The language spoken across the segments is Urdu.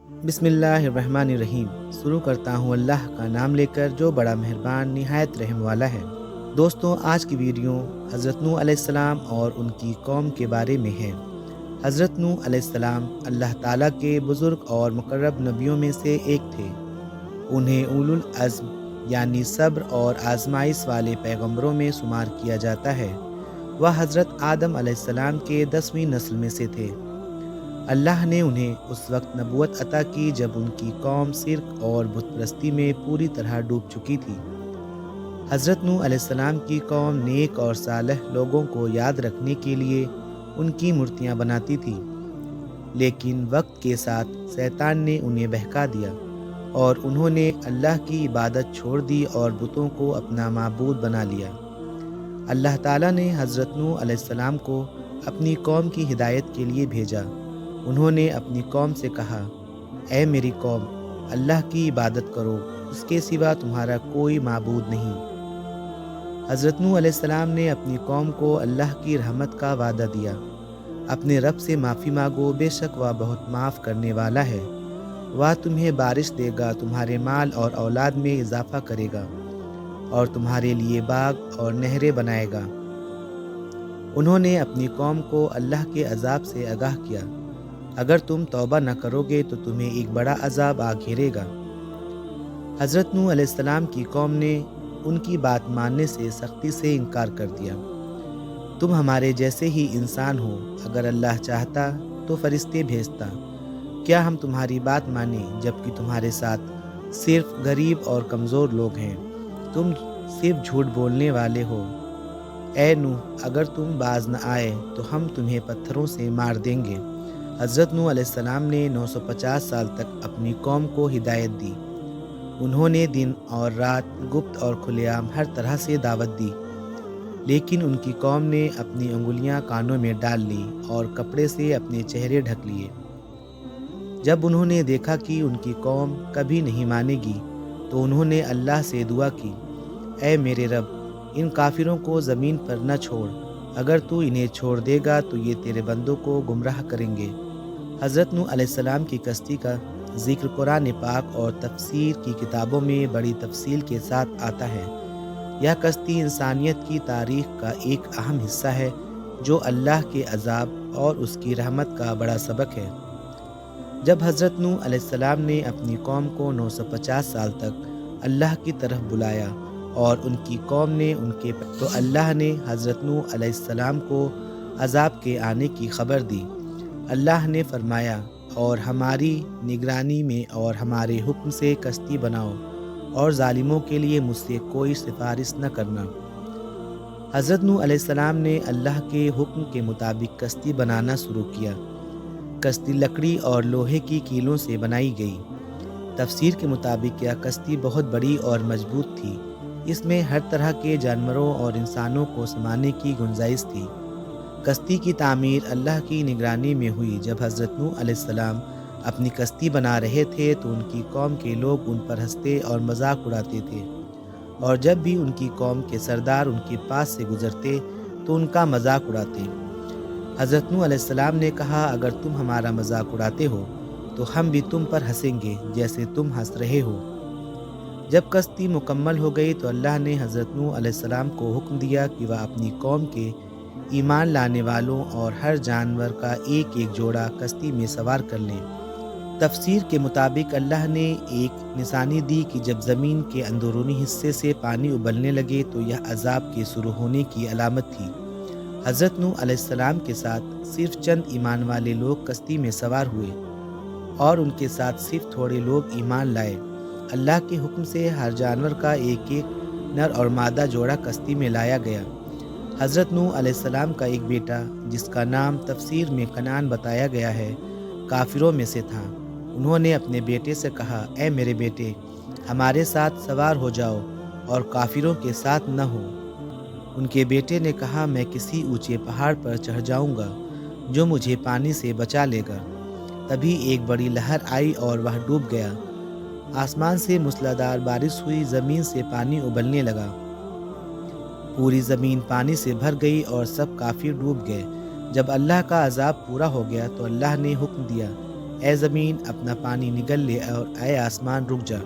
بسم اللہ الرحمن الرحیم۔ شروع کرتا ہوں اللہ کا نام لے کر جو بڑا مہربان نہایت رحم والا ہے۔ دوستوں، آج کی ویڈیو حضرت نوح علیہ السلام اور ان کی قوم کے بارے میں ہے۔ حضرت نوح علیہ السلام اللہ تعالیٰ کے بزرگ اور مقرب نبیوں میں سے ایک تھے۔ انہیں اولو العزم یعنی صبر اور آزمائش والے پیغمبروں میں شمار کیا جاتا ہے۔ وہ حضرت آدم علیہ السلام کے 10ویں نسل میں سے تھے۔ اللہ نے انہیں اس وقت نبوت عطا کی جب ان کی قوم شرک اور بت پرستی میں پوری طرح ڈوب چکی تھی۔ حضرت نوح علیہ السلام کی قوم نیک اور صالح لوگوں کو یاد رکھنے کے لیے ان کی مورتیاں بناتی تھی، لیکن وقت کے ساتھ شیطان نے انہیں بہکا دیا اور انہوں نے اللہ کی عبادت چھوڑ دی اور بتوں کو اپنا معبود بنا لیا۔ اللہ تعالیٰ نے حضرت نوح علیہ السلام کو اپنی قوم کی ہدایت کے لیے بھیجا۔ انہوں نے اپنی قوم سے کہا، اے میری قوم، اللہ کی عبادت کرو، اس کے سوا تمہارا کوئی معبود نہیں۔ حضرت نوح علیہ السلام نے اپنی قوم کو اللہ کی رحمت کا وعدہ دیا۔ اپنے رب سے معافی مانگو، بے شک وہ بہت معاف کرنے والا ہے۔ وہ تمہیں بارش دے گا، تمہارے مال اور اولاد میں اضافہ کرے گا اور تمہارے لیے باغ اور نہریں بنائے گا۔ انہوں نے اپنی قوم کو اللہ کے عذاب سے آگاہ کیا، اگر تم توبہ نہ کرو گے تو تمہیں ایک بڑا عذاب آ گھیرے گا۔ حضرت نوح علیہ السلام کی قوم نے ان کی بات ماننے سے سختی سے انکار کر دیا۔ تم ہمارے جیسے ہی انسان ہو، اگر اللہ چاہتا تو فرشتے بھیجتا۔ کیا ہم تمہاری بات مانیں جبکہ تمہارے ساتھ صرف غریب اور کمزور لوگ ہیں؟ تم صرف جھوٹ بولنے والے ہو۔ اے نوح، اگر تم باز نہ آئے تو ہم تمہیں پتھروں سے مار دیں گے۔ حضرت نوح علیہ السلام نے 950 سال تک اپنی قوم کو ہدایت دی۔ انہوں نے دن اور رات، گپت اور کھلے عام ہر طرح سے دعوت دی، لیکن ان کی قوم نے اپنی انگلیاں کانوں میں ڈال لی اور کپڑے سے اپنے چہرے ڈھک لیے۔ جب انہوں نے دیکھا کہ ان کی قوم کبھی نہیں مانے گی تو انہوں نے اللہ سے دعا کی، اے میرے رب، ان کافروں کو زمین پر نہ چھوڑ، اگر تو انہیں چھوڑ دے گا تو یہ تیرے بندوں کو گمراہ کریں گے۔ حضرت نوح علیہ السلام کی کشتی کا ذکر قرآن پاک اور تفسیر کی کتابوں میں بڑی تفصیل کے ساتھ آتا ہے۔ یہ کشتی انسانیت کی تاریخ کا ایک اہم حصہ ہے جو اللہ کے عذاب اور اس کی رحمت کا بڑا سبق ہے۔ جب حضرت نوح علیہ السلام نے اپنی قوم کو 950 سال تک اللہ کی طرف بلایا اور ان کی قوم نے تو اللہ نے حضرت نوح علیہ السلام کو عذاب کے آنے کی خبر دی۔ اللہ نے فرمایا، اور ہماری نگرانی میں اور ہمارے حکم سے کشتی بناؤ اور ظالموں کے لیے مجھ سے کوئی سفارش نہ کرنا۔ حضرت نوح علیہ السلام نے اللہ کے حکم کے مطابق کشتی بنانا شروع کیا۔ کشتی لکڑی اور لوہے کی کیلوں سے بنائی گئی۔ تفسیر کے مطابق یہ کشتی بہت بڑی اور مضبوط تھی۔ اس میں ہر طرح کے جانوروں اور انسانوں کو سمانے کی گنجائش تھی۔ کشتی کی تعمیر اللہ کی نگرانی میں ہوئی۔ جب حضرت نوح علیہ السلام اپنی کشتی بنا رہے تھے تو ان کی قوم کے لوگ ان پر ہنستے اور مذاق اڑاتے تھے، اور جب بھی ان کی قوم کے سردار ان کے پاس سے گزرتے تو ان کا مذاق اڑاتے۔ حضرت نوح علیہ السلام نے کہا، اگر تم ہمارا مذاق اڑاتے ہو تو ہم بھی تم پر ہنسیں گے جیسے تم ہنس رہے ہو۔ جب کشتی مکمل ہو گئی تو اللہ نے حضرت نوح علیہ السلام کو حکم دیا کہ وہ اپنی قوم کے ایمان لانے والوں اور ہر جانور کا ایک ایک جوڑا کشتی میں سوار کر لیں۔ تفسیر کے مطابق اللہ نے ایک نشانی دی کہ جب زمین کے اندرونی حصے سے پانی ابلنے لگے تو یہ عذاب کے شروع ہونے کی علامت تھی۔ حضرت نوح علیہ السلام کے ساتھ صرف چند ایمان والے لوگ کشتی میں سوار ہوئے اور ان کے ساتھ صرف تھوڑے لوگ ایمان لائے۔ اللہ کے حکم سے ہر جانور کا ایک ایک نر اور مادہ جوڑا کشتی میں لایا گیا۔ حضرت نوح علیہ السلام کا ایک بیٹا جس کا نام تفسیر میں کنعان بتایا گیا ہے، کافروں میں سے تھا۔ انہوں نے اپنے بیٹے سے کہا، اے میرے بیٹے، ہمارے ساتھ سوار ہو جاؤ اور کافروں کے ساتھ نہ ہو۔ ان کے بیٹے نے کہا، میں کسی اونچے پہاڑ پر چڑھ جاؤں گا جو مجھے پانی سے بچا لے گا۔ تبھی ایک بڑی لہر آئی اور وہ ڈوب گیا۔ آسمان سے موسلادھار بارش ہوئی، زمین سے پانی ابلنے لگا، پوری زمین پانی سے بھر گئی اور سب کافر ڈوب گئے۔ جب اللہ کا عذاب پورا ہو گیا تو اللہ نے حکم دیا اے زمین اپنا پانی نگل لے اور اے آسمان رک جا۔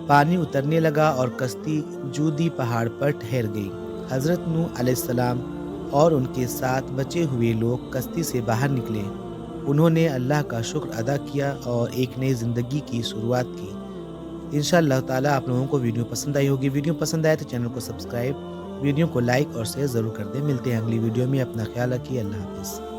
پانی اترنے لگا اور کشتی جودی پہاڑ پر ٹھہر گئی۔ حضرت نوح علیہ السلام اور ان کے ساتھ بچے ہوئے لوگ کشتی سے باہر نکلے۔ انہوں نے اللہ کا شکر ادا کیا اور ایک نئی زندگی کی شروعات کی۔ انشاءاللہ تعالیٰ آپ لوگوں کو ویڈیو پسند آئی ہوگی۔ ویڈیو پسند آئے تو چینل کو سبسکرائب، ویڈیو کو لائک اور شیئر ضرور کر دیں۔ ملتے ہیں اگلی ویڈیو میں، اپنا خیال رکھیے، اللہ حافظ۔